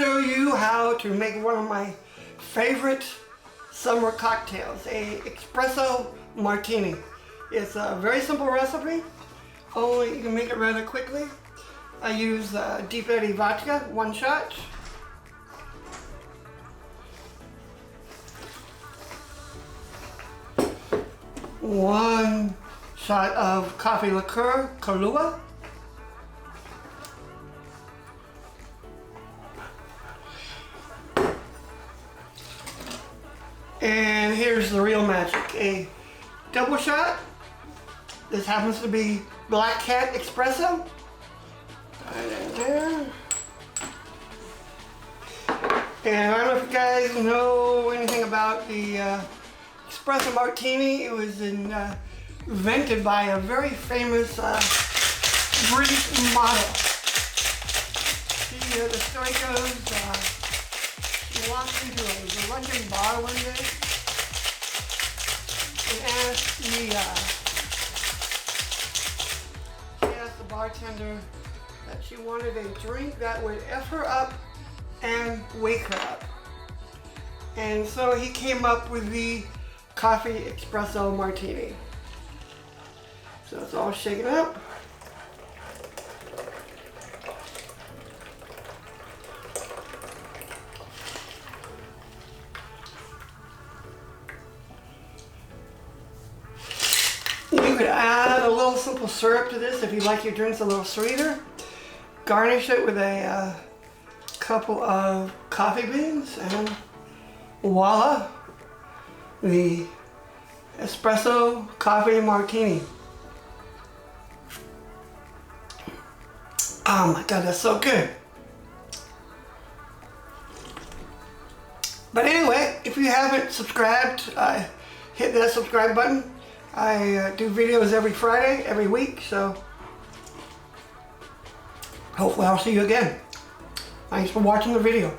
show you how to make one of my favorite summer cocktails, a Espresso Martini. It's a very simple recipe, only you can make it rather quickly. I use deep eddy vodka, 1 shot. One shot of coffee liqueur, Kahlua. And here's the real magic, a double shot. This happens to be Black Cat Espresso. Right in there. And I don't know if you guys know anything about the Espresso Martini. It was invented by a very famous British model. The story goes, she walked into a London bar one day and asked the bartender that she wanted a drink that would F her up and wake her up. And so he came up with the coffee espresso martini. So it's all shaken up. You could add a little simple syrup to this if you like your drinks a little sweeter. Garnish it with a couple of coffee beans and voila, the espresso coffee martini. Oh my God, that's so good. But anyway, if you haven't subscribed, hit that subscribe button. I do videos every Friday, every week, so hopefully I'll see you again. Thanks for watching the video.